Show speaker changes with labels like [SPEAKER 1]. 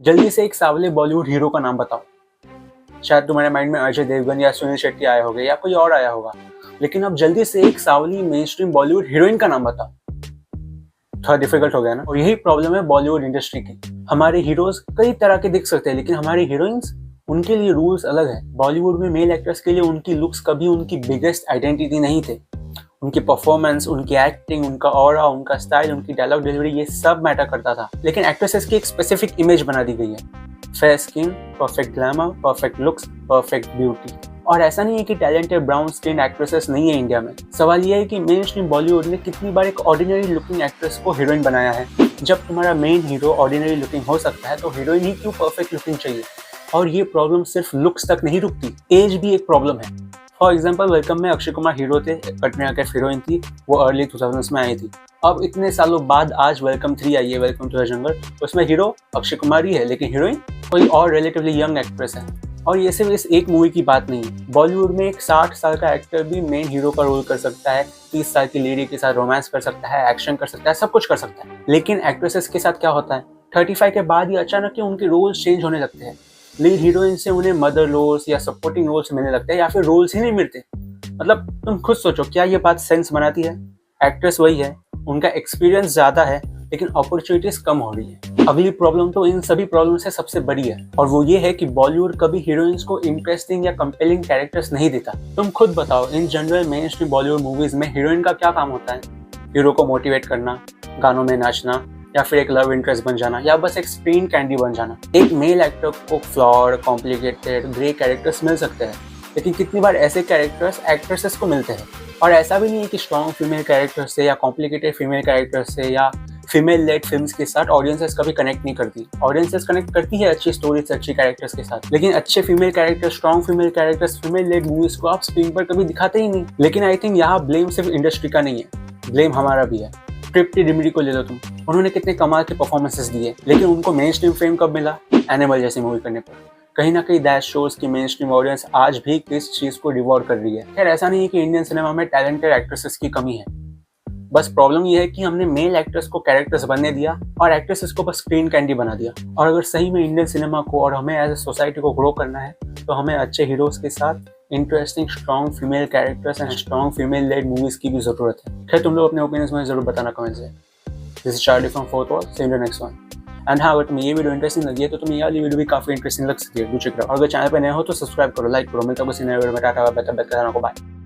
[SPEAKER 1] जल्दी से एक सावले बॉलीवुड हीरो का नाम बताओ। शायद तुम्हारे माइंड में अजय देवगन या सुनील शेट्टी आया होगा या कोई और आया होगा, लेकिन अब जल्दी से एक सावली मेन स्ट्रीम बॉलीवुड हीरोइन का नाम बताओ। थोड़ा डिफिकल्ट हो गया ना। और यही प्रॉब्लम है बॉलीवुड इंडस्ट्री की। हमारे हीरोज कई तरह के दिख सकते हैं, लेकिन हमारी हीरोइंस, उनके लिए रूल्स अलग है। बॉलीवुड में मेल एक्टर्स के लिए उनकी लुक्स कभी उनकी बिगेस्ट आइडेंटिटी नहीं थे। उनकी परफॉर्मेंस, उनकी एक्टिंग, उनका ऑरा, उनका स्टाइल, उनकी डायलॉग डिलीवरी, ये सब मैटर करता था। लेकिन एक्ट्रेसेस की एक स्पेसिफिक इमेज बना दी गई है। Fair skin, perfect glamour, perfect looks, perfect beauty. और ऐसा नहीं है कि टैलेंटेड ब्राउन स्किन एक्ट्रेसेस नहीं है इंडिया में। सवाल यह है कि मेन स्ट्रीम बॉलीवुड ने कितनी बार एक ऑर्डिनरी लुकिंग एक्ट्रेस को हीरोइन बनाया है। जब तुम्हारा मेन हीरो ऑर्डिनरी लुकिंग हो सकता है तो हीरोइन ही क्यों परफेक्ट लुकिंग चाहिए। और ये प्रॉब्लम सिर्फ लुक्स तक नहीं रुकती, एज भी एक प्रॉब्लम है। फॉर एग्जाम्पल, वेलकम में अक्षय कुमार हीरो थे, कटरीना कैफ हीरोइन थी, वो अर्ली 2000s में आई थी। अब इतने सालों बाद आज वेलकम 3 आई है, वेलकम टू द जंगल, उसमें हीरो अक्षय कुमार ही है, लेकिन हीरोइन कोई और रिलेटिवली यंग एक्ट्रेस है। और ये सिर्फ इस एक मूवी की बात नहीं है। बॉलीवुड में एक 60 साल का एक्टर भी मेन हीरो का रोल कर सकता है, 30 साल की लेडी के साथ रोमांस कर सकता है, एक्शन कर सकता है, सब कुछ कर सकता है। लेकिन एक्ट्रेसेस के साथ क्या होता है, 35 के बाद ही अचानक उनके रोल्स चेंज होने लगते हैं। लीड हीरोइन से उन्हें मदर रोल्स या सपोर्टिंग रोल्स मिलने लगते हैं, या फिर रोल्स ही नहीं मिलते। मतलब तुम खुद सोचो, क्या ये बात सेंस बनाती है। एक्ट्रेस वही है, उनका एक्सपीरियंस ज्यादा है, लेकिन अपॉर्चुनिटीज कम हो रही है। अगली प्रॉब्लम तो इन सभी प्रॉब्लम से सबसे बड़ी है, और वो ये है कि बॉलीवुड कभी हीरोइंस को इंटरेस्टिंग या कंपेलिंग कैरेक्टर्स नहीं देता। तुम खुद बताओ, in general main stream Bollywood movies में हीरोइन का क्या काम होता है। हीरो को मोटिवेट करना, गानों में नाचना, या फिर एक लव इंटरेस्ट बन जाना, या बस एक स्क्रीन कैंडी बन जाना। एक मेल एक्टर को फ्लॉड, कॉम्प्लिकेटेड, ग्रे कैरेक्टर्स मिल सकते हैं, लेकिन कितनी बार ऐसे कैरेक्टर्स एक्ट्रेसेस को मिलते हैं। और ऐसा भी नहीं है कि स्ट्रॉन्ग फीमेल कैरेक्टर से या कॉम्प्लिकेटेड फीमेल कैरेक्टर से या फीमेल लेड फिल्म्स के साथ ऑडियंसेस कभी कनेक्ट नहीं करती। ऑडियंसेस कनेक्ट करती है अच्छी स्टोरी से, अच्छी कैरेक्टर्स के साथ, लेकिन अच्छे female characters, strong female characters, female led movies को आप स्क्रीन पर कभी दिखाते ही नहीं। लेकिन आई थिंक यहाँ ब्लेम सिर्फ इंडस्ट्री का नहीं है, ब्लेम हमारा भी है। ट्रिप्टी डिमरी को ले लो तुम, उन्होंने कितने कमाल के परफॉर्मेंसेस दिए, लेकिन उनको मेन स्ट्रीम फेम कब मिला, एनिमल जैसी मूवी करने पर। कहीं ना कहीं दैट शोज की मेन स्ट्रीम ऑडियंस आज भी किस चीज को डिवोर कर रही है। खैर, ऐसा नहीं है कि इंडियन सिनेमा में टैलेंटेड एक्ट्रेसेस की कमी है, बस प्रॉब्लम ये है कि हमने मेल एक्टर्स को कैरेक्टर्स बनने दिया और एक्ट्रेसेस को बस स्क्रीन कैंडी बना दिया। और अगर सही में इंडियन सिनेमा को और हमें एज ए सोसाइटी को ग्रो करना है, तो हमें अच्छे हीरोज के साथ interesting strong female characters and strong female led movies की भी जरूरत है। खैर, तुम लोग अपने ओपिनियंस में जरूर बताना कमेंट्स में। This is Charlie from Fourth Wall, see you in the next one. And हाँ, अगर तुम्हें ये वीडियो इंटरेस्टिंग लगी है तो तुम्हें ये वाली वीडियो भी काफी इंटरेस्टिंग लग सकती है, डू चेक इट आउट। और अगर चैनल पे नए हो तो सब्सक्राइब करो, लाइक करो। मिलता है किसी नए वीडियो में। Tata, bye bye, bye bye, bye.